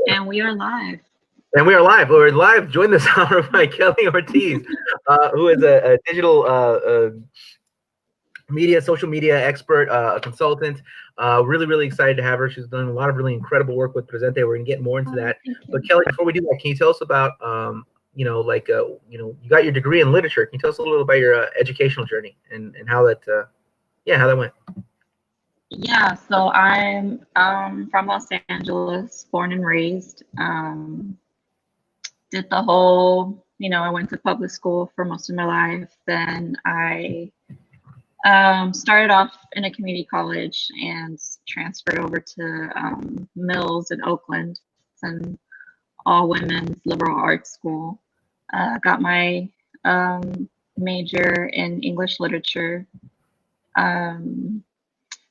And we are live. And we are live. We're live. Joined this hour by Kelly Ortiz, who is a digital social media expert, a consultant. Really excited to have her. She's done a lot of really incredible work with Presente. We're gonna get more into that. But Kelly, before we do that, can you tell us about, you got your degree in literature. Can you tell us a little about your educational journey and how that, how that went? Yeah, so I'm from Los Angeles, born and raised. Did the whole, I went to public school for most of my life. Then I started off in a community college and transferred over to Mills in Oakland, an all women's liberal arts school. Got my major in English literature.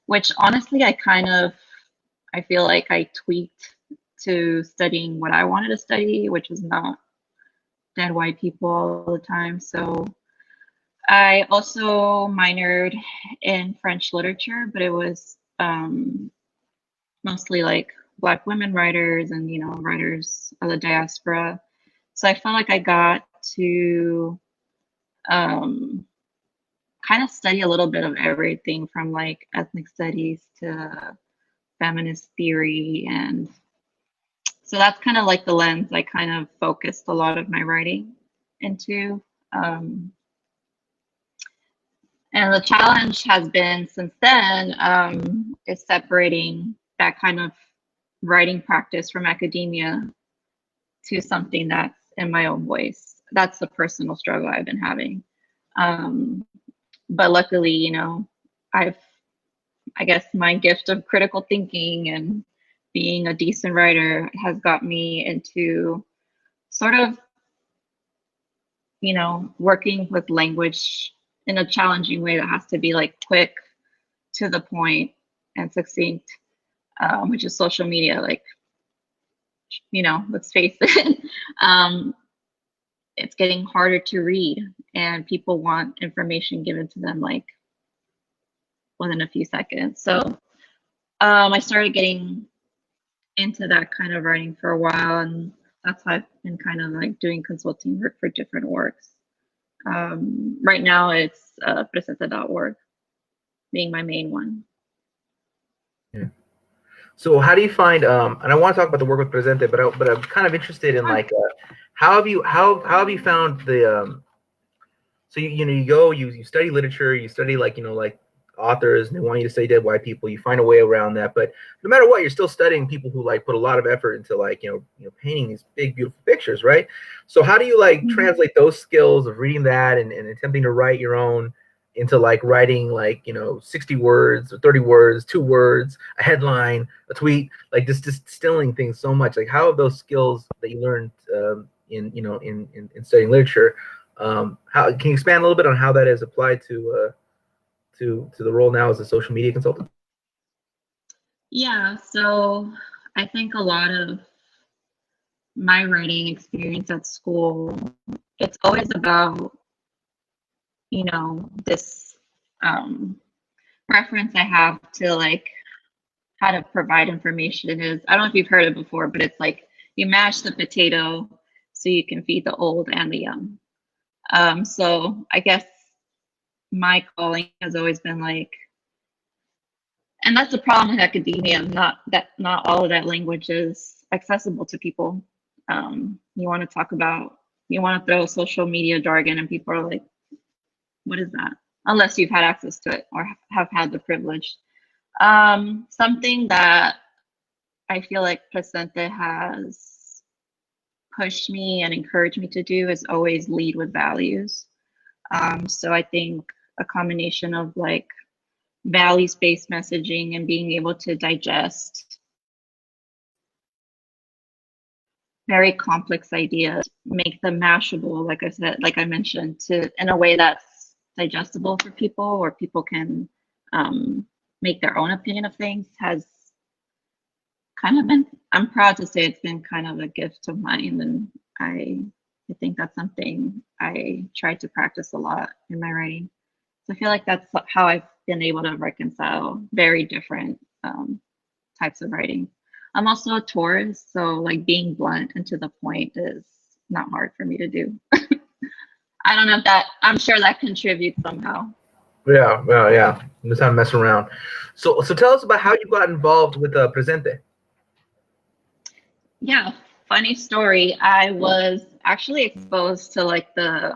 Which honestly, I feel like I tweaked to studying what I wanted to study, which was not dead white people all the time. So I also minored in French literature, but it was mostly like Black women writers and, writers of the diaspora. So I felt like I got to kind of study a little bit of everything from like ethnic studies to feminist theory. And so that's kind of like the lens I kind of focused a lot of my writing into. And the challenge has been since then is separating that kind of writing practice from academia to something that's in my own voice. That's the personal struggle I've been having. But luckily, I guess my gift of critical thinking and being a decent writer has got me into sort of, working with language in a challenging way that has to be like quick, to the point, and succinct, which is social media. Like, let's face it, it's getting harder to read, and people want information given to them like within a few seconds. So I started getting into that kind of writing for a while, and that's how I've been kind of like doing consulting work for different works. Right now it's Presente.org being my main one. Yeah. So how do you find, and I want to talk about the work with Presente, but I'm kind of interested in like, how have you found the, so you study literature, you study like authors, and they want you to study dead white people. You find a way around that, but no matter what, you're still studying people who like put a lot of effort into like painting these big beautiful pictures, right? So how do you like translate those skills of reading that and attempting to write your own into like writing like 60 words or 30 words, 2 words, a headline, a tweet, like just distilling things so much? Like how have those skills that you learned in studying literature, how can you expand a little bit on how that is applied to the role now as a social media consultant? Yeah, so I think a lot of my writing experience at school, it's always about, this preference I have to like how to provide information is, I don't know if you've heard it before, but it's like you mash the potato so you can feed the old and the young. So I guess my calling has always been like, and that's the problem with academia, not all of that language is accessible to people. You want to throw social media jargon and people are like, what is that? Unless you've had access to it or have had the privilege. Something that I feel like Presente has pushed me and encouraged me to do is always lead with values. So I think a combination of like values-based messaging and being able to digest very complex ideas, make them mashable, like I said, like I mentioned, in a way that's digestible for people, or people can make their own opinion of things, has kind of been, I'm proud to say it's been kind of a gift of mine. And I think that's something I try to practice a lot in my writing. So I feel like that's how I've been able to reconcile very different types of writing. I'm also a Taurus, so like being blunt and to the point is not hard for me to do. I don't know if that, I'm sure that contributes somehow. Yeah, well, yeah. Just not messing around. So tell us about how you got involved with Presente. Yeah, funny story. I was actually exposed to like the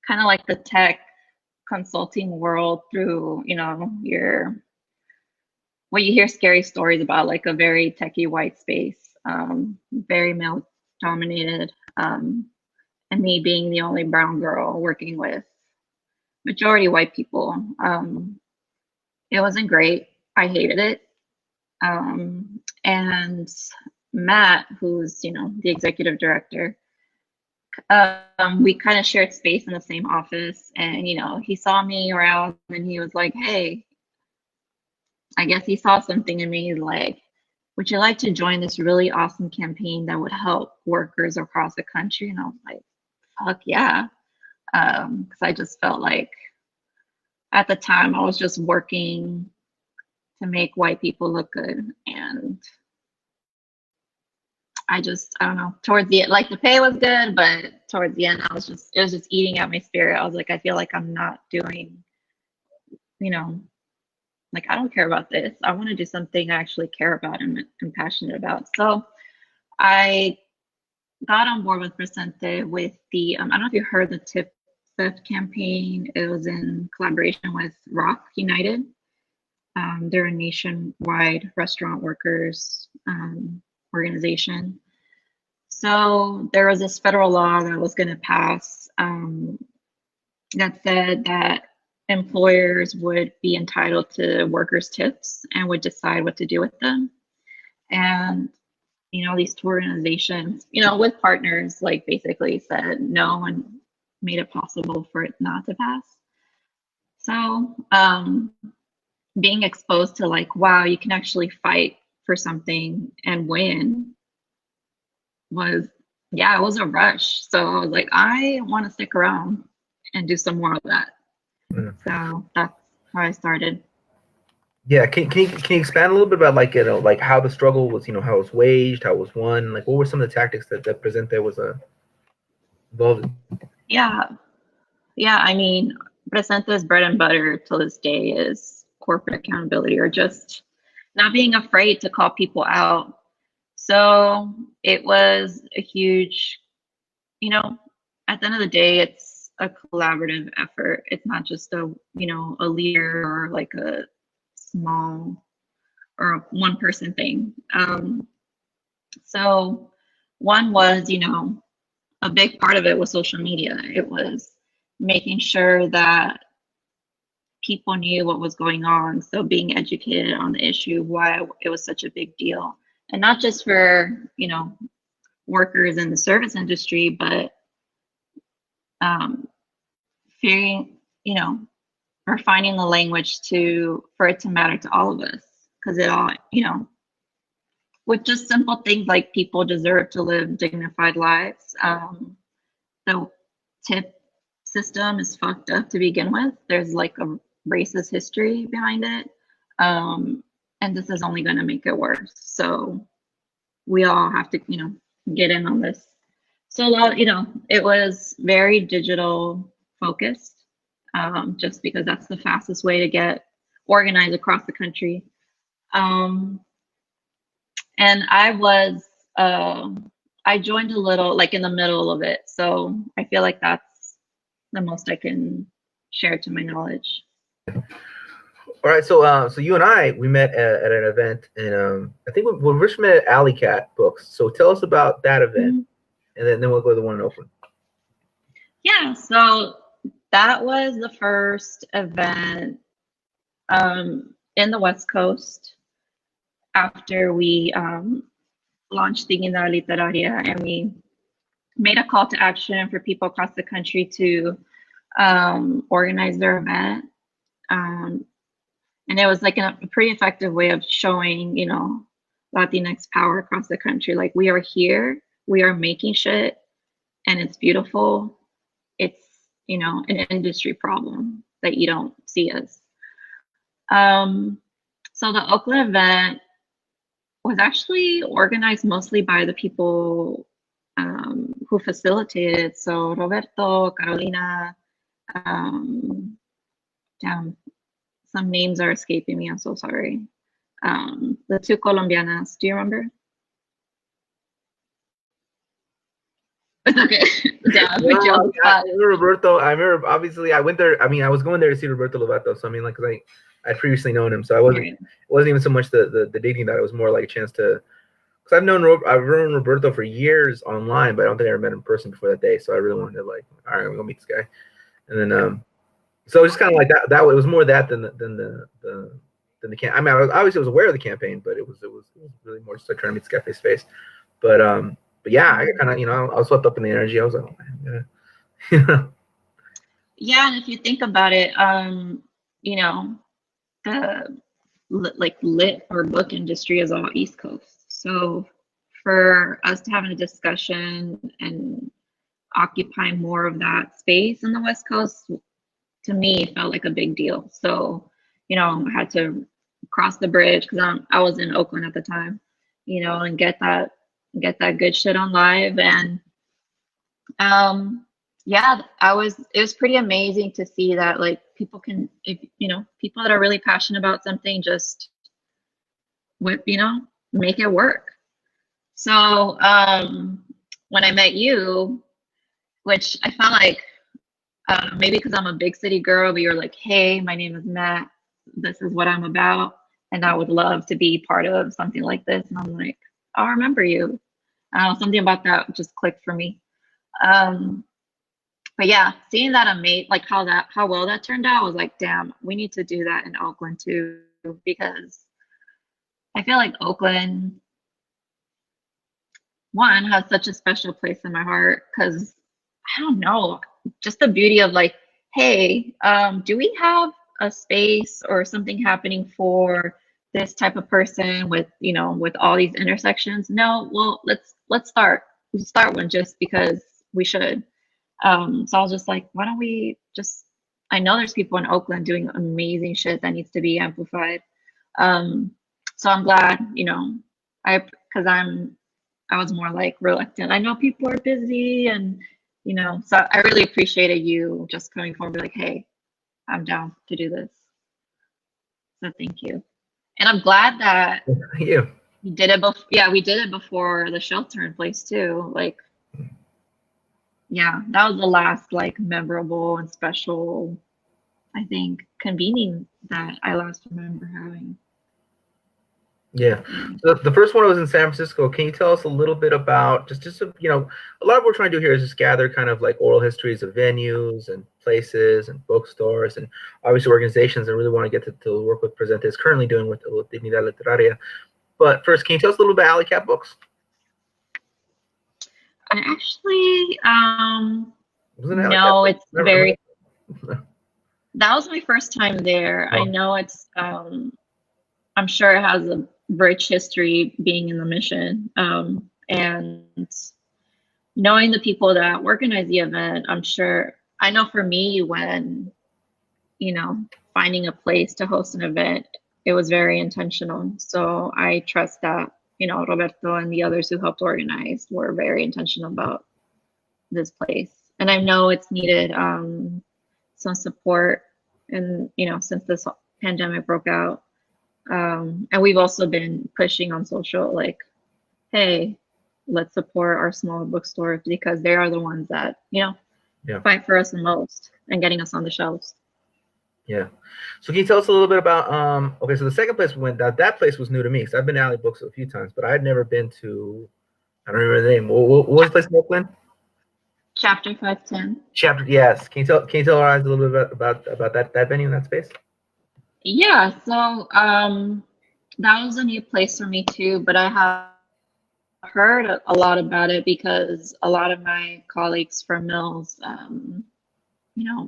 kind of like the tech consulting world through, your what you hear scary stories about, like a very techie white space, very male dominated, and me being the only brown girl working with majority white people. It wasn't great. I hated it. And Matt, who's the executive director, we kind of shared space in the same office, and he saw me around, and he was like, "Hey," I guess he saw something in me, like, "Would you like to join this really awesome campaign that would help workers across the country?" And I was like, "Fuck yeah," because I just felt like at the time I was just working to make white people look good, and I don't know, towards the end, like the pay was good, but towards the end, it was just eating at my spirit. I was like, I feel like I'm not doing, you know, like I don't care about this. I want to do something I actually care about and am passionate about. So I got on board with Presente with the, I don't know if you heard the tip theft campaign. It was in collaboration with Rock United. They're a nationwide restaurant workers organization. So there was this federal law that was going to pass that said that employers would be entitled to workers' tips and would decide what to do with them. And these two organizations, with partners, like basically said no and made it possible for it not to pass. So being exposed to like, wow, you can actually fight for something and win was, yeah, it was a rush. So I was like, I want to stick around and do some more of that. Mm. So that's how I started. Yeah, can you expand a little bit about like like how the struggle was, how it was waged, how it was won, like what were some of the tactics that Presente was involved in? Yeah, I mean, Presente's bread and butter till this day is corporate accountability, or just not being afraid to call people out. So it was a huge, at the end of the day, it's a collaborative effort. It's not just a leader or like a small or a one person thing. So one was, a big part of it was social media. It was making sure that people knew what was going on. So being educated on the issue, why it was such a big deal. And not just for, workers in the service industry, but figuring, or finding the language for it to matter to all of us. Because it all, with just simple things like people deserve to live dignified lives. The tip system is fucked up to begin with. There's like a racist history behind it. And this is only going to make it worse. So we all have to, get in on this. So, it was very digital focused, just because that's the fastest way to get organized across the country. And I joined a little like in the middle of it. So I feel like that's the most I can share to my knowledge. All right, so you and we met at an event, and I think we first met at alleybooks. So tell us about that event, mm-hmm. and then we'll go to the one in Oprah. Yeah, so that was the first event in the West Coast after we launched Dignidad Literaria, and we made a call to action for people across the country to organize their event. And it was like a pretty effective way of showing, Latinx power across the country. Like, we are here, we are making shit, and it's beautiful. It's, an industry problem that you don't see us. So the Oakland event, was actually organized mostly by the people who facilitated. So Roberto, Carolina, um, damn, some names are escaping me. I'm so sorry. The two Colombianas. Do you remember? It's okay. Yeah, No, good job. I remember Roberto. I remember, obviously, I went there. I mean, I was going there to see Roberto Lovato. So I mean, like, 'cause I'd previously known him, so it wasn't even so much the dating that it was more like a chance to. Because I've known Roberto for years online, but I don't think I ever met him in person before that day. So I really wanted to, like, all right, I'm gonna meet this guy. And then so it was just kind of like that. That it was more that than the camp. I mean, obviously I was aware of the campaign, but it was really more just like trying to meet this guy face to face. But yeah, I kind of, I was swept up in the energy. I was like, oh, man, yeah. Yeah, and if you think about it, you know, the like lit or book industry is all East Coast. So for us to have a discussion and occupy more of that space in the West Coast, to me, felt like a big deal. So, I had to cross the bridge because I was in Oakland at the time, and get that good shit on live. And yeah, it was pretty amazing to see that, like, people can, if people that are really passionate about something, just make it work. So when I met you, which I felt like maybe because I'm a big city girl, but you're like, hey, my name is Matt, this is what I'm about, and I would love to be part of something like this. And I'm like, I'll remember you. Something about that just clicked for me. But yeah, seeing that like how well that turned out, I was like, damn, we need to do that in Oakland too, because I feel like Oakland, one, has such a special place in my heart, because I don't know, just the beauty of, like, hey, do we have a space or something happening for this type of person with with all these intersections? No, well, let's start one just because we should. So I was just like, why don't we just, I know there's people in Oakland doing amazing shit that needs to be amplified. So I'm glad, because I was more like reluctant. I know people are busy, and so I really appreciated you just coming forward and be like, hey, I'm down to do this. So thank you. And I'm glad that Yeah. we did it before. Yeah, we did it before the shelter in place too. Like, yeah, that was the last, like, memorable and special, I think, convening that I last remember having. Yeah. So the first one was in San Francisco. Can you tell us a little bit about just a lot of what we're trying to do here is just gather kind of like oral histories of venues and places and bookstores and obviously organizations, and really want to get to work with Presente is currently doing with Dignidad Literaria. But first, can you tell us a little bit about licabbooks? I actually, no, it's very, that was my first time there. Oh. I know it's, I'm sure it has a rich history being in the mission. And knowing the people that organize the event, I know for me, when, finding a place to host an event, it was very intentional. So I trust that, Roberto and the others who helped organize were very intentional about this place. And I know it's needed some support, and, since this pandemic broke out. And we've also been pushing on social, like, hey, let's support our smaller bookstores, because they are the ones that, fight for us the most and getting us on the shelves. Yeah. So can you tell us a little bit about, okay, so the second place we went, that place was new to me, because I've been to alleybooks a few times, but I had never been to, I don't remember the name. What was the place in Oakland? Chapter 510. Yes. Can you tell our eyes a little bit about that venue and that space? Yeah, so that was a new place for me too, but I have heard a lot about it because a lot of my colleagues from Mills,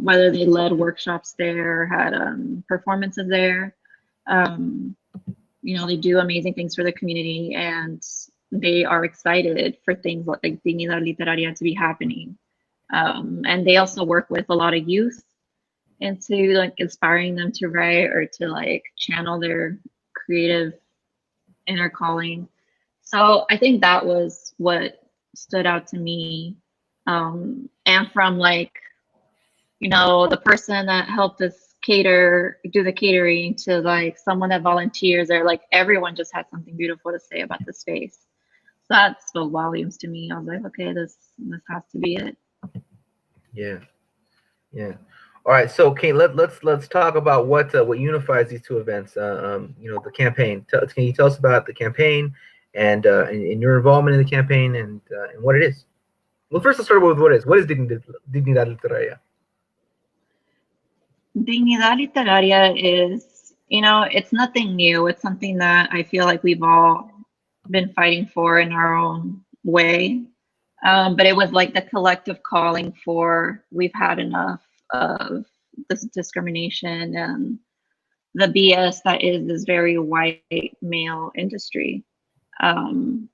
whether they led workshops there or had performances there, they do amazing things for the community, and they are excited for things like Dignidad Literaria to be happening. And they also work with a lot of youth into, like, inspiring them to write or to, like, channel their creative inner calling. So I think that was what stood out to me. And from like, the person that helped us do the catering to like someone that volunteers there, like everyone just had something beautiful to say about the space. So that spoke volumes to me. I was like, okay, this has to be it. Yeah. Yeah. All right. So, okay, let's talk about what unifies these two events. The campaign. Can you tell us about the campaign and your involvement in the campaign and what it is? Well, first let's start with what is. What is Dignidad Literaria? Dignidad Literaria is, it's nothing new. It's something that I feel like we've all been fighting for in our own way. But it was like the collective calling for we've had enough of this discrimination and the BS that is this very white male industry. And,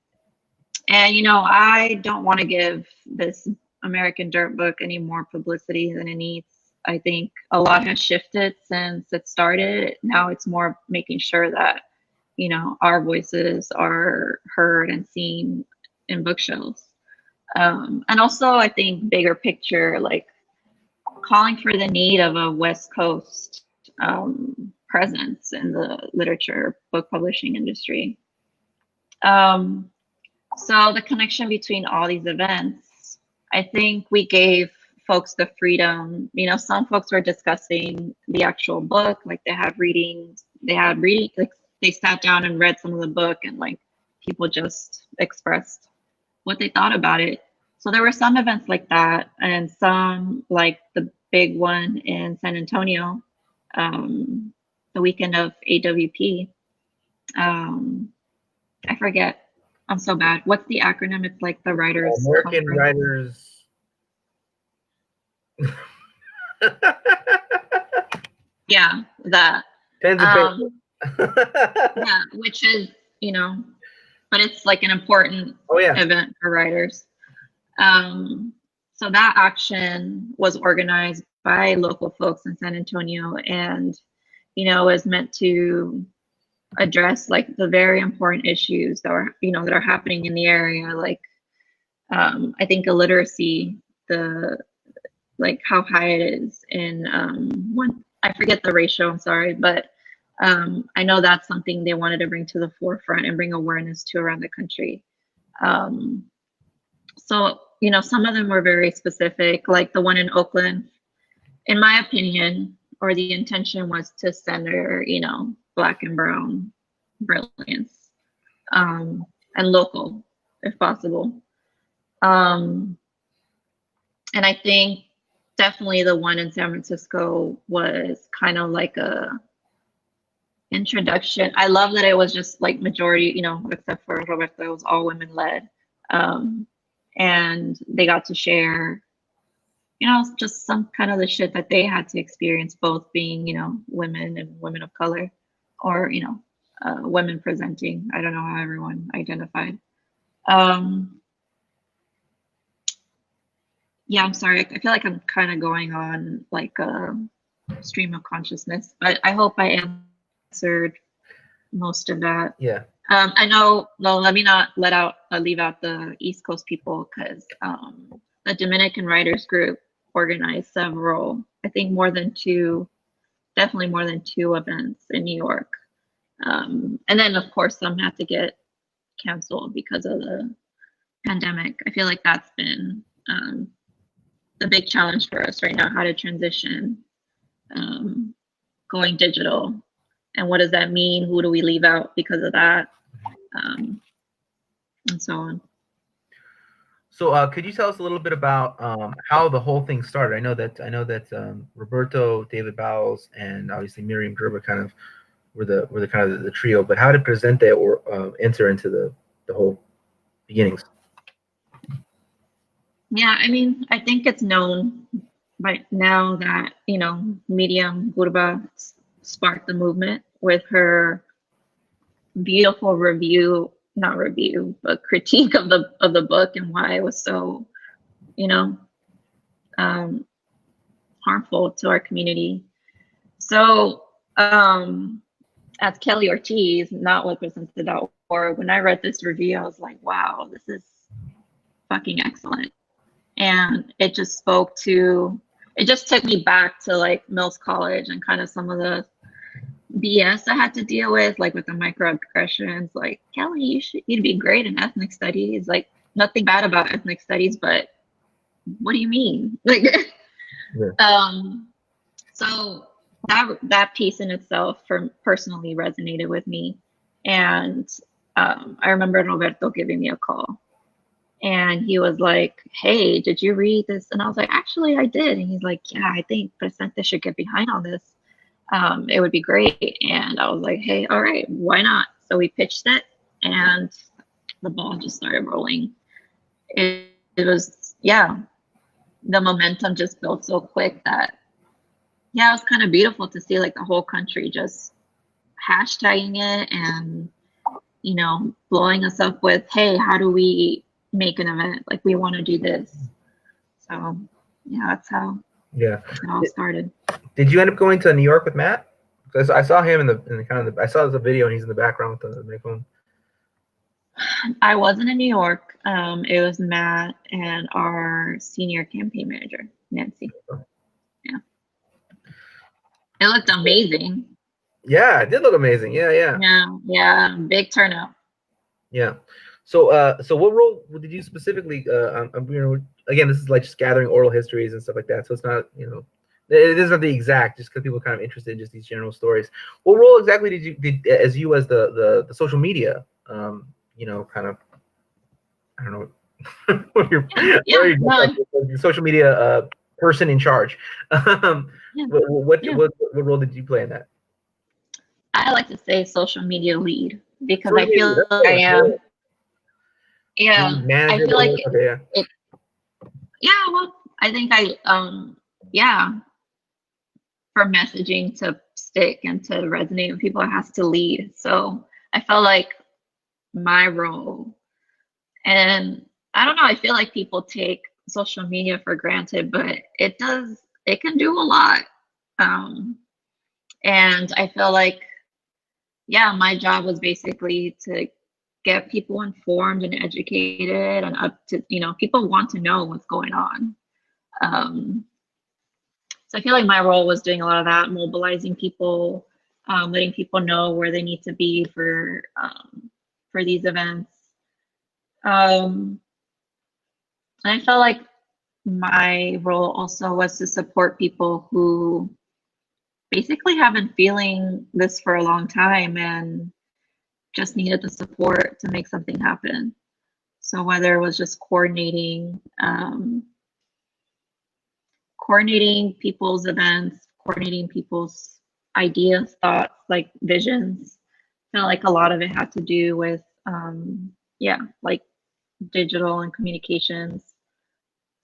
I don't want to give this American Dirt book any more publicity than it needs. I think a lot has shifted since it started. Now it's more making sure that, our voices are heard and seen in bookshelves. And also, I think bigger picture, like calling for the need of a West Coast presence in the literature book publishing industry. So the connection between all these events, I think we gave folks the freedom. Some folks were discussing the actual book, like they had readings, like they sat down and read some of the book, and like people just expressed what they thought about it. So there were some events like that, and some like the big one in San Antonio, the weekend of AWP. I forget. I'm so bad. What's the acronym? It's like the Writers American Conference. Writers. Yeah, that. Yeah, which is, but it's like an important event for writers. So that action was organized by local folks in San Antonio, and is meant to address like the very important issues that are happening in the area, like I think illiteracy, like how high it is in I forget the ratio, I'm sorry, but I know that's something they wanted to bring to the forefront and bring awareness to around the country. So some of them were very specific, like the one in Oakland, in my opinion, or the intention was to center Black and brown brilliance, and local if possible. And I think definitely the one in San Francisco was kind of like a introduction. I love that it was just like majority, except for Roberto, it was all women led. And they got to share, just some kind of the shit that they had to experience, both being, women and women of color, or, women presenting. I don't know how everyone identified. Yeah, I'm sorry. I feel like I'm kind of going on like a stream of consciousness, but I hope I answered most of that. Yeah. I know. No, let me not leave out the East Coast people, because the Dominican Writers Group organized several, I think definitely more than two events in New York. And then of course some had to get canceled because of the pandemic. I feel like that's been the big challenge for us right now, how to transition going digital, and what does that mean? Who do we leave out because of that? And so on. So could you tell us a little bit about how the whole thing started? I know that Roberto, David Bowles, and obviously Miriam Gerber kind of were the kind of the trio. But how did Presente or enter into the whole beginnings? Yeah, I mean, I think it's known by now that Miriam Gerber sparked the movement with her beautiful not review, but critique of the book and why it was so, harmful to our community. So I as Kelly Ortiz, not with Presente.org, when I read this review, I was like, wow, this is fucking excellent. And it just spoke to, it just took me back to like Mills College and kind of some of the BS I had to deal with, like with the microaggressions. Like, Kelly, you'd be great in ethnic studies. Like, nothing bad about ethnic studies, but what do you mean? Like, so that piece in itself personally resonated with me. And I remember Roberto giving me a call, and he was like, hey, did you read this? And I was like, actually, I did. And he's like, yeah, I think Presente should get behind on this. It would be great. And I was like, hey, all right, why not? So we pitched it, and the ball just started rolling. It was, yeah, the momentum just built so quick that, yeah, it was kind of beautiful to see like the whole country just hashtagging it and, you know, blowing us up with, hey, how do we make an event? Like, we want to do this. So, yeah, that's how it all started. Did you end up going to New York with Matt? Because I saw him in the kind of I saw the video and he's in the background with the microphone. I wasn't in New York. It was Matt and our senior campaign manager, Nancy. Yeah. It looked amazing. Yeah, it did look amazing. Yeah, big turnout. Yeah. So what role did you specifically? Again, this is like just gathering oral histories and stuff like that. So it's not, it isn't the exact, just because people are kind of interested in just these general stories. What role exactly did you as the social media? Kind of, I don't know, the social media person in charge. What role did you play in that? I like to say social media lead, because I feel like I am. Yeah, I feel like it. Yeah, well, I think for messaging to stick and to resonate with people, it has to lead. So I felt like my role, and I don't know, I feel like people take social media for granted, but it can do a lot. And I feel like, yeah, my job was basically to get people informed and educated and up to, people want to know what's going on. So I feel like my role was doing a lot of that, mobilizing people, letting people know where they need to be for these events. And I felt like my role also was to support people who basically have been feeling this for a long time and just needed the support to make something happen. So whether it was just coordinating people's events, coordinating people's ideas, thoughts, like visions, I felt like a lot of it had to do with like digital and communications,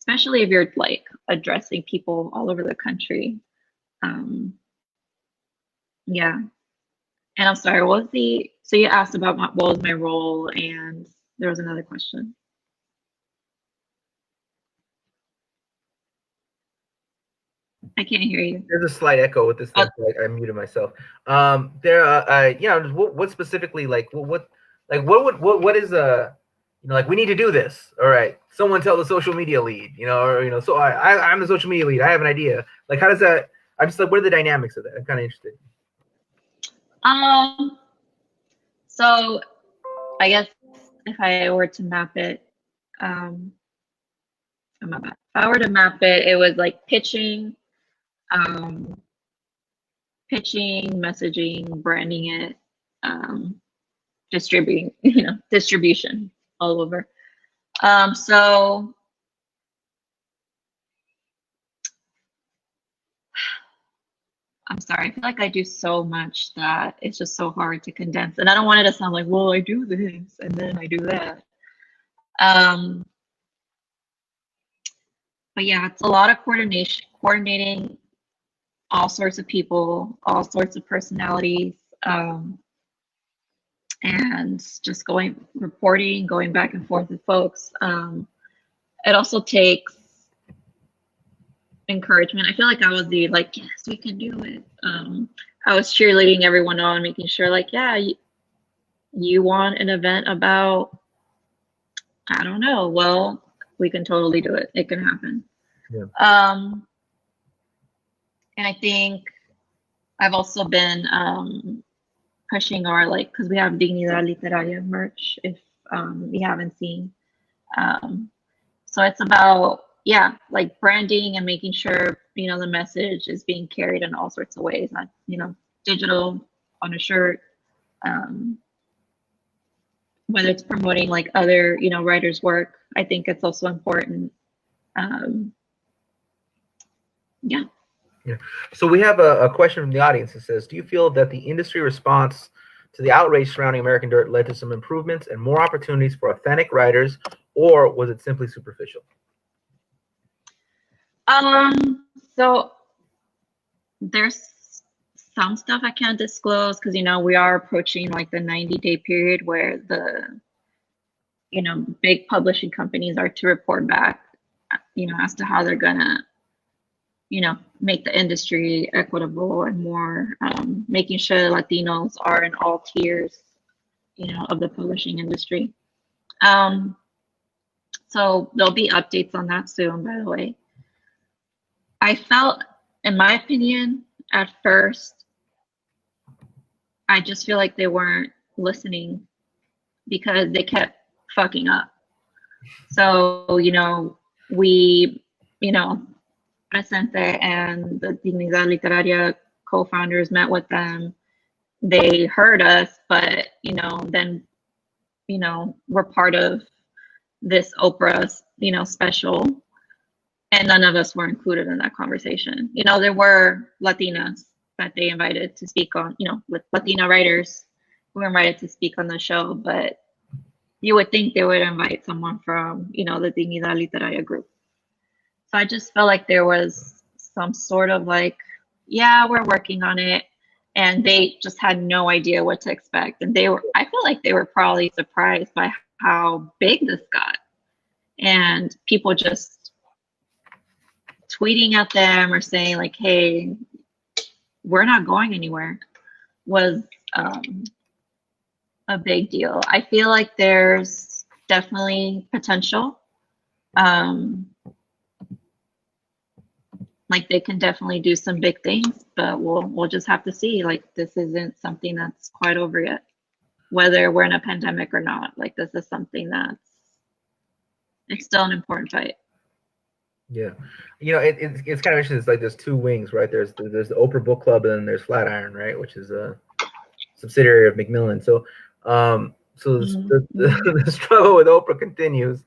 especially if you're like addressing people all over the country. Yeah. And I'm sorry, so you asked about what was my role, and there was another question. I can't hear you. There's a slight echo with this thing. Like, I muted myself. What specifically, like, what is like, we need to do this. All right, someone tell the social media lead, so I'm the social media lead. I have an idea. Like, how does that? I'm just like, what are the dynamics of that? I'm kind of interested. So I guess if I were to map it, it was like pitching, messaging, branding it, distribution all over. So I'm sorry, I feel like I do so much that it's just so hard to condense. And I don't want it to sound like, well, I do this and then I do that. But yeah, it's a lot of coordinating all sorts of people, all sorts of personalities, and just going back and forth with folks. It also takes encouragement. I feel like I was the like, yes, we can do it. I was cheerleading everyone on, making sure like, yeah, you want an event about, I don't know, well, we can totally do it. It can happen. Yeah. And I think I've also been pushing our like, because we have Dignidad Literaria merch, if you haven't seen. So it's about, yeah, like branding and making sure, you know, the message is being carried in all sorts of ways, not, you know, digital, on a shirt, whether it's promoting like other, you know, writers' work. I think it's also important. Yeah. Yeah. So we have a question from the audience that says, do you feel that the industry response to the outrage surrounding American Dirt led to some improvements and more opportunities for authentic writers, or was it simply superficial? So there's some stuff I can't disclose because, you know, we are approaching like the 90-day period where the, you know, big publishing companies are to report back, you know, as to how they're gonna, you know, make the industry equitable and more, making sure Latinos are in all tiers, you know, of the publishing industry. So there'll be updates on that soon, by the way. I felt, in my opinion, at first, I just feel like they weren't listening because they kept fucking up. So, you know, we, you know, Presente and the Dignidad Literaria co-founders met with them. They heard us, but, you know, then, you know, we're part of this Oprah, you know, special, and none of us were included in that conversation. You know, there were Latinas that they invited to speak on, you know, with Latina writers who were invited to speak on the show, but you would think they would invite someone from, you know, the Dignidad Literaria group. So I just felt like there was some sort of like, yeah, we're working on it. And they just had no idea what to expect. And they were, I feel like they were probably surprised by how big this got. And people just tweeting at them or saying like, hey, we're not going anywhere was a big deal. I feel like there's definitely potential. Like they can definitely do some big things, but we'll just have to see. Like this isn't something that's quite over yet, whether we're in a pandemic or not. Like this is something that's, it's still an important fight. Yeah, you know, it's kind of interesting. It's like there's two wings, right? There's the Oprah Book Club, and then there's Flatiron, right, which is a subsidiary of Macmillan. So, the struggle with Oprah continues,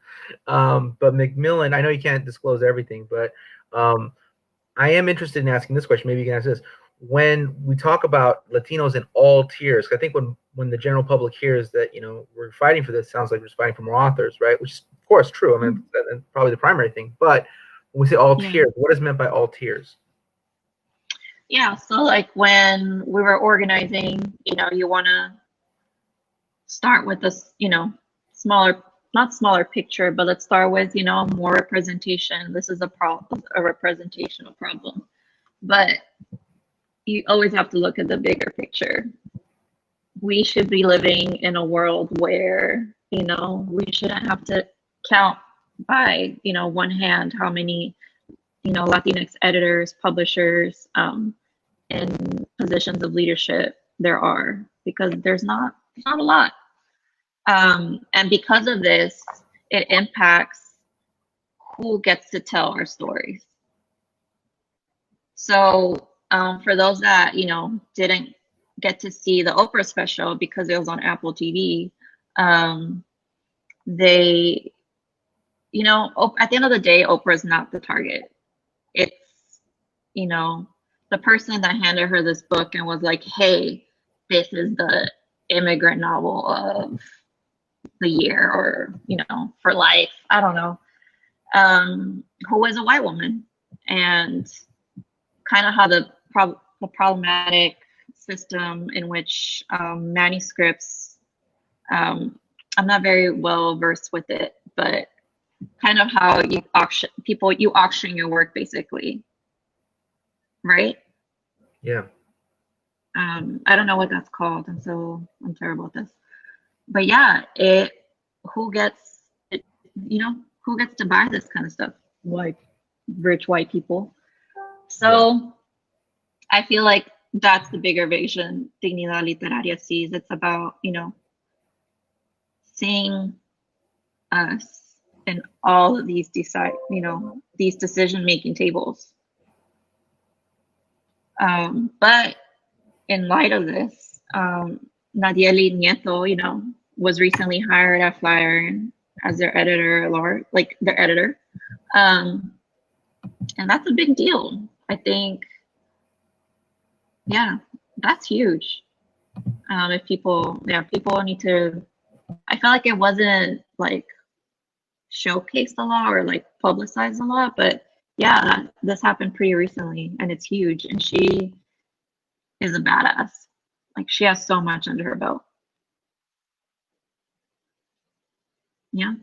but Macmillan, I know you can't disclose everything, but I am interested in asking this question. Maybe you can answer this. When we talk about Latinos in all tiers, I think when the general public hears that, you know, we're fighting for this, it sounds like we're fighting for more authors, right? Which is, of course, true. I mean, that's probably the primary thing. But when we say all tiers, what is meant by all tiers? Yeah, so like when we were organizing, you know, you want to start with this, you know, not smaller picture, but let's start with, you know, more representation. This is a representational problem. But you always have to look at the bigger picture. We should be living in a world where, you know, we shouldn't have to count by, you know, one hand how many, you know, Latinx editors, publishers, in positions of leadership there are, because there's not a lot. And because of this, it impacts who gets to tell our stories. So for those that, you know, didn't get to see the Oprah special because it was on Apple TV, they, you know, at the end of the day, Oprah is not the target. It's, you know, the person that handed her this book and was like, hey, this is the immigrant novel of the year, or, you know, for life, I don't know, who was a white woman, and kind of how the problematic system in which manuscripts, I'm not very well versed with it, but kind of how you auction your work basically, right? Yeah. I don't know what that's called, and so I'm terrible at this. But yeah, who gets it, who gets to buy this kind of stuff? Like rich white people. So I feel like that's the bigger vision Dignidad Literaria sees. It's about, seeing us in all of these these decision-making tables. But in light of this, Nadieli Nieto, was recently hired at Flatiron as their editor, like their editor. And that's a big deal. I think, yeah, that's huge. If people need to, I felt like it wasn't like showcased a lot or like publicized a lot, but yeah, this happened pretty recently and it's huge. And she is a badass. Like she has so much under her belt. Yeah.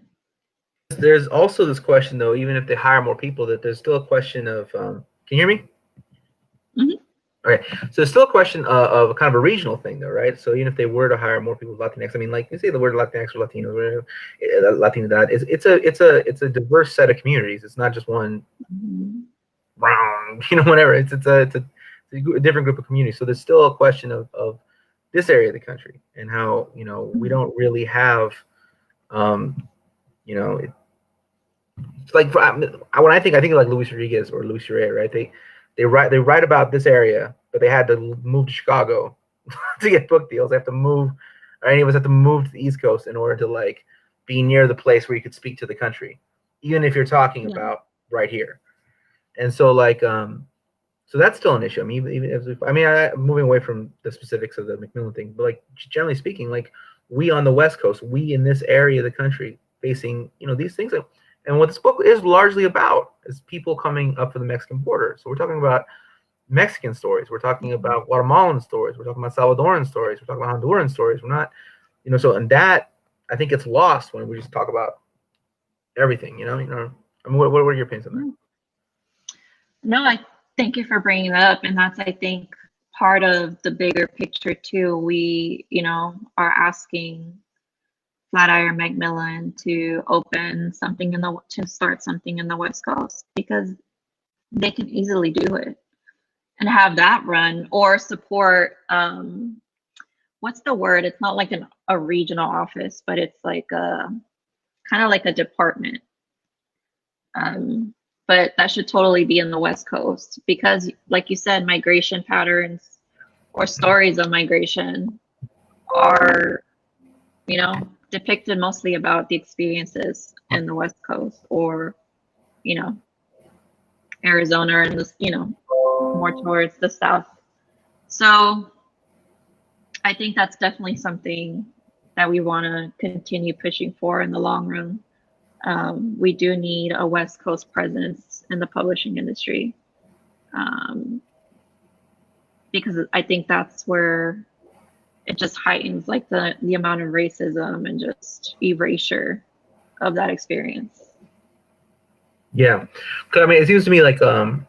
There's also this question though, even if they hire more people, that there's still a question of, can you hear me? Mm-hmm. All right. So there's still a question of kind of a regional thing though, right? So even if they were to hire more people with Latinx, I mean, like you say the word Latinx or Latino, whatever, Latinidad, it's a diverse set of communities. It's not just one, whatever. It's a different group of communities. So there's still a question of this area of the country and how, we don't really have, it's like when I think of like Luis Rodriguez or Luis Uribe, right? They write about this area, but they had to move to Chicago to get book deals. They have to move, or any of us have to move to the East Coast in order to like be near the place where you could speak to the country, even if you're talking about right here. And so like, so that's still an issue. I mean, even if, I'm moving away from the specifics of the Macmillan thing, but like generally speaking, like we on the West Coast, we in this area of the country facing, these things. And what this book is largely about is people coming up from the Mexican border. So we're talking about Mexican stories. We're talking about Guatemalan stories. We're talking about Salvadoran stories. We're talking about Honduran stories. We're not, and that I think it's lost when we just talk about everything. I mean, what are your opinions on that? No, I thank you for bringing that up, and that's I think part of the bigger picture too. We, are asking Flatiron Macmillan to start something in the West Coast because they can easily do it and have that run or support. What's the word? It's not like a regional office, but it's like kind of like a department. But that should totally be in the West Coast because, like you said, migration patterns or stories of migration are, depicted mostly about the experiences in the West Coast or, Arizona and this, more towards the South. So I think that's definitely something that we want to continue pushing for in the long run. We do need a West Coast presence in the publishing industry because I think that's where it just heightens like the amount of racism and just erasure of that experience. Yeah, because I mean, it seems to me like I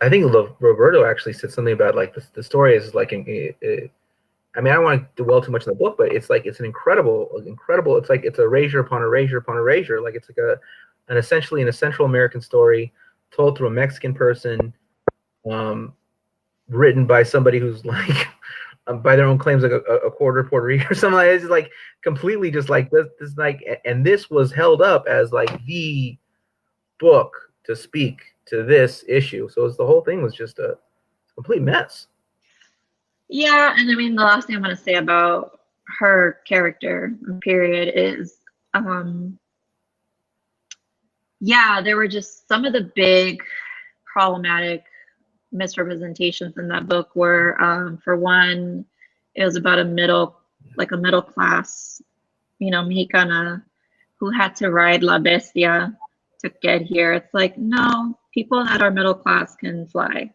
think Roberto actually said something about like the story is like I mean, I don't want to dwell too much in the book, but it's like it's an incredible. It's like it's erasure upon erasure upon erasure. Like it's like essentially a Central American story told through a Mexican person, written by somebody who's like, by their own claims, like a quarter Puerto Rican or something like that. It's just like completely just like this like, and this was held up as like the book to speak to this issue. So the whole thing was just a complete mess. Yeah, and I mean, the last thing I'm going to say about her character, period, is, there were just some of the big problematic misrepresentations in that book were, for one, it was about a middle class, Mexicana who had to ride La Bestia to get here. It's like, no, people that are middle class can fly.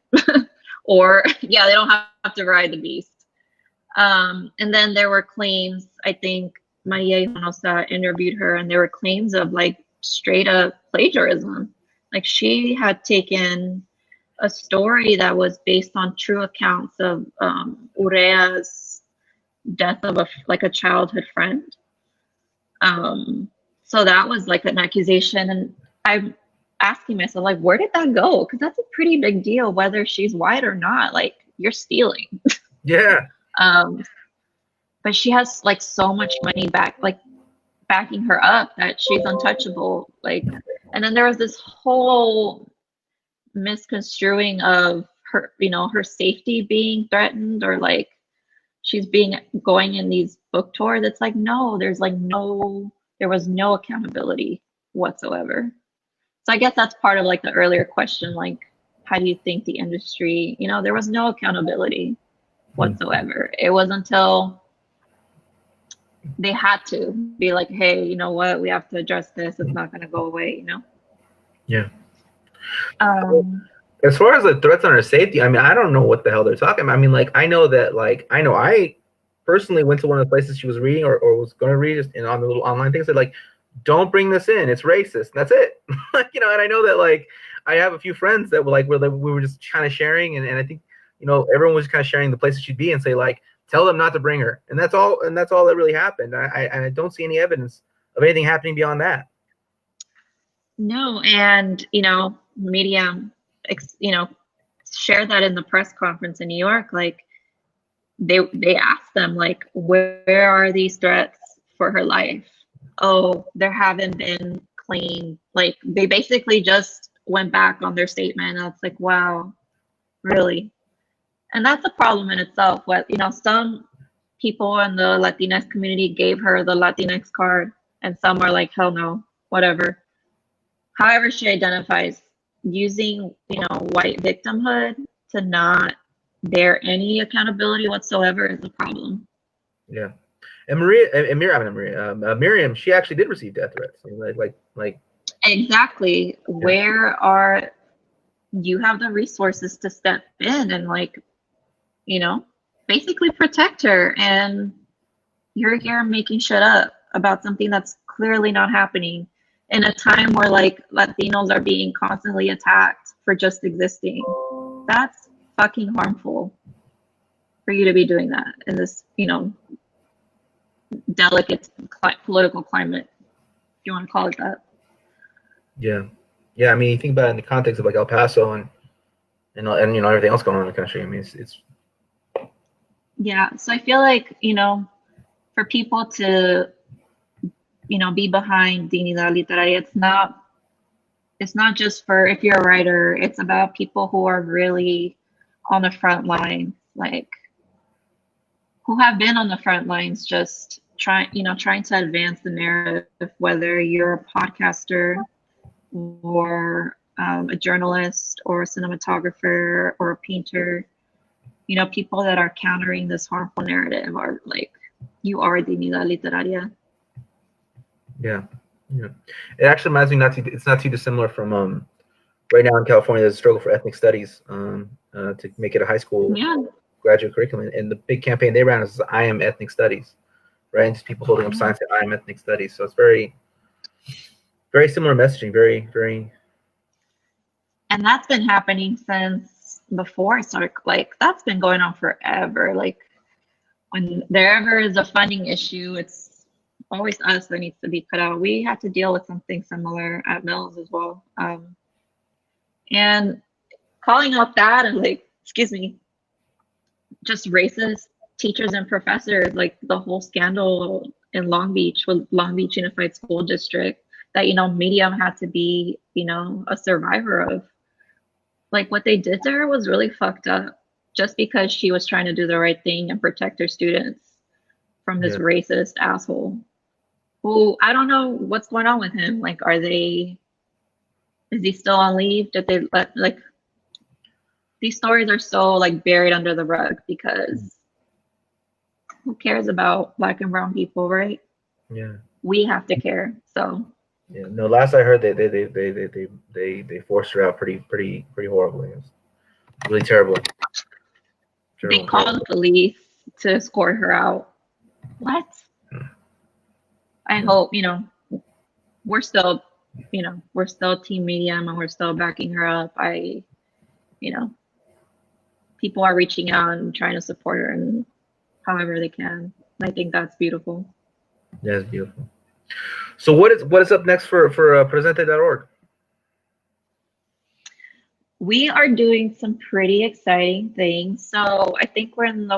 Or, they don't have to ride the beast. And then there were claims, I think Maria Hinosa interviewed her, and there were claims of like straight up plagiarism. Like she had taken a story that was based on true accounts of Urea's death of a childhood friend. So that was like an accusation, and I'm asking myself, like, where did that go? Because that's a pretty big deal, whether she's white or not. Like, you're stealing. Yeah. But she has like so much money backing her up that she's untouchable. Like, and then there was this whole misconstruing of her, her safety being threatened, or like she's going in these book tours. It's like, no, there was no accountability whatsoever. So I guess that's part of like the earlier question, like, how do you think the industry, there was no accountability whatsoever. It was until they had to be like, hey, you know what, we have to address this. It's not going to go away, Yeah. As far as the threats on her safety, I mean, I don't know what the hell they're talking about. I mean, like, I know I personally went to one of the places she was reading or was going to read, and on the little online thing said, like, don't bring this in, it's racist. That's it. And I know that, like, I have a few friends that were like, we were just kind of sharing, and I think, everyone was kind of sharing the places she'd be and say, like, tell them not to bring her. And that's all that really happened. I don't see any evidence of anything happening beyond that. No, and media, shared that in the press conference in New York. Like, they asked them, like, where are these threats for her life? Oh, there haven't been claimed. Like, they basically just went back on their statement. And it's like, wow, really? And that's a problem in itself. What, some people in the Latinx community gave her the Latinx card, and some are like, hell no, whatever. However she identifies, using, white victimhood to not bear any accountability whatsoever is a problem. Yeah. And Miriam, she actually did receive death threats. Like Exactly. Yeah. Where you have the resources to step in and, like, basically protect her, and you're here making shit up about something that's clearly not happening in a time where, like, Latinos are being constantly attacked for just existing. That's fucking harmful for you to be doing that in this, delicate political climate, if you want to call it that. Yeah. I mean, you think about it in the context of, like, El Paso and everything else going on in the country. I mean, it's. Yeah. So I feel like, for people to, be behind Dignidad Literaria, it's not just for, if you're a writer, it's about people who are really on the front lines, like, who have been on the front lines, just trying to advance the narrative, whether you're a podcaster or a journalist or a cinematographer or a painter. People that are countering this harmful narrative are like, you are Dignidad Literaria. Yeah. It actually reminds me it's not too dissimilar from right now in California. There's a struggle for ethnic studies to make it a high school graduate curriculum, and the big campaign they ran is I Am Ethnic Studies, right? And just people holding up signs that I Am Ethnic Studies. So it's very, very similar messaging. Very, very. And that's been happening since before I started. Like, that's been going on forever. Like, when there ever is a funding issue, it's always us that needs to be put out. We had to deal with something similar at Mills as well. And calling out that and, like, just racist teachers and professors, like the whole scandal in Long Beach with Long Beach Unified School District that, Medium had to be, a survivor of. Like, what they did to her was really fucked up, just because she was trying to do the right thing and protect her students from this racist asshole who, I don't know what's going on with him. Like, is he still on leave? Did they like, these stories are so, like, buried under the rug because who cares about Black and brown people, right? Yeah. We have to care. So. Yeah. No. Last I heard, they forced her out pretty horribly. It was really terrible. They called the police to escort her out. What? I hope, we're still we're still Team Medium and we're still backing her up. You know, people are reaching out and trying to support her and however they can. I think that's beautiful. That's beautiful. So what is up next for Presente.org? We are doing some pretty exciting things. So I think we're going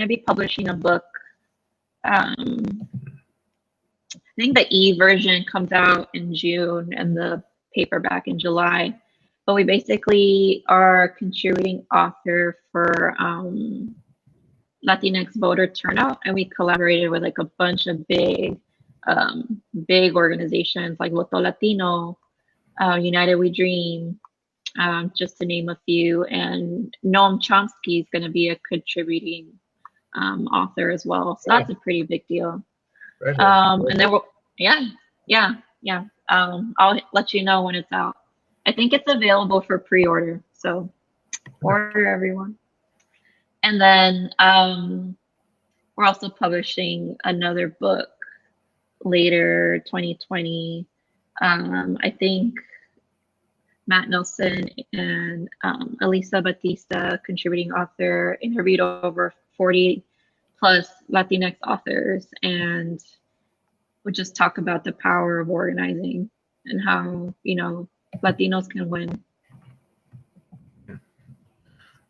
to be publishing a book. I think the e-version comes out in June and the paperback in July. But we basically are contributing author for Latinx voter turnout, and we collaborated with like a bunch of big organizations like Voto Latino, United We Dream, just to name a few. And Noam Chomsky is going to be a contributing author as well. So that's a pretty big deal. And then I'll let you know when it's out. I think it's available for pre-order, so order everyone. And then we're also publishing another book later 2020. I think Matt Nelson and Elisa Batista, contributing author, interviewed over 40 plus Latinx authors, and we just talk about the power of organizing and how, Latinos can win.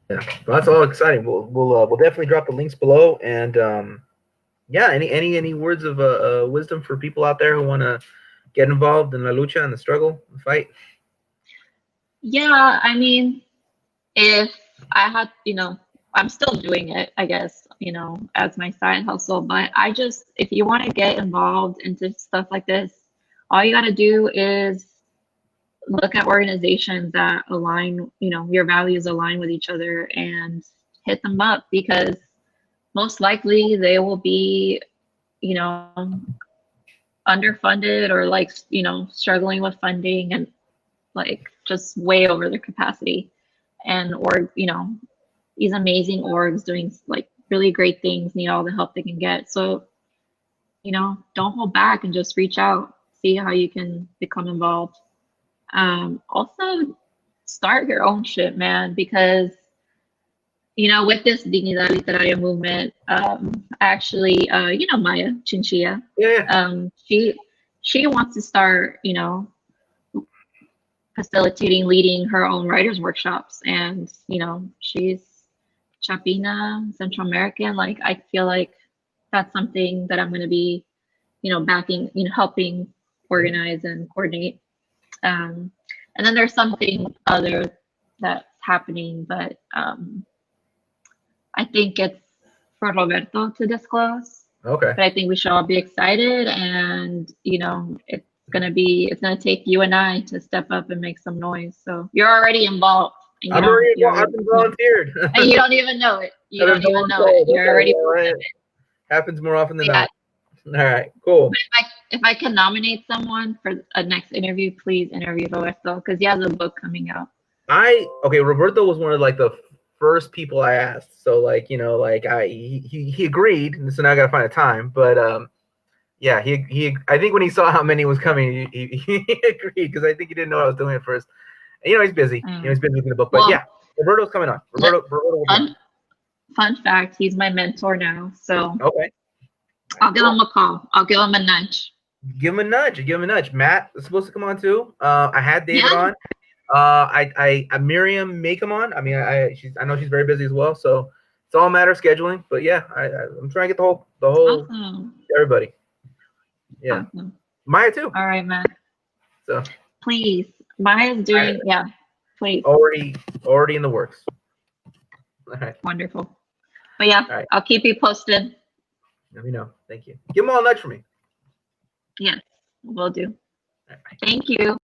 Yeah, well, that's all exciting. We'll definitely drop the links below, and any words of wisdom for people out there who want to get involved in la lucha and the struggle, the fight? Yeah, I mean, if I had, I'm still doing it, I guess, as my side hustle, but if you want to get involved into stuff like this, all you got to do is look at organizations that align, your values align with each other, and hit them up, because most likely they will be, underfunded or like, struggling with funding and like just way over their capacity. And these amazing orgs doing like really great things need all the help they can get. So, don't hold back and just reach out, see how you can become involved. Also start your own shit, man, because with this Dignidad Literaria movement, actually, Maya Chinchilla, she wants to start, facilitating, leading her own writers workshops, and she's Chapina, Central American. Like, I feel like that's something that I'm going to be, backing, helping organize and coordinate. And then there's something other that's happening, but I think it's for Roberto to disclose. Okay. But I think we should all be excited, and it's gonna take you and I to step up and make some noise. So you're already involved. I've been volunteered. And you don't even know it. You don't even know it. You're already right. Happens more often than not. All right, cool. If I can nominate someone for a next interview, please interview Roberto, because he has a book coming out. Roberto was one of like the first people I asked. So he agreed, and so now I gotta find a time. But he I think when he saw how many was coming, he agreed, because I think he didn't know I was doing it first. And, he's busy. He's busy looking the book. But Roberto's coming on. Fun fact: he's my mentor now. So okay. I'll give him a call. I'll give him a nudge. Give him a nudge. Matt is supposed to come on too. I had David on. I Miriam may come on. I mean, I know she's very busy as well. So it's all a matter of scheduling. But I'm trying to get the whole awesome. Everybody. Yeah. Awesome. Maya too. All right, Matt. So please, Maya's doing please. Already in the works. All right. Wonderful. But right. I'll keep you posted. Let me know. Thank you. Give them all a nudge for me. Yes, will do. Thank you.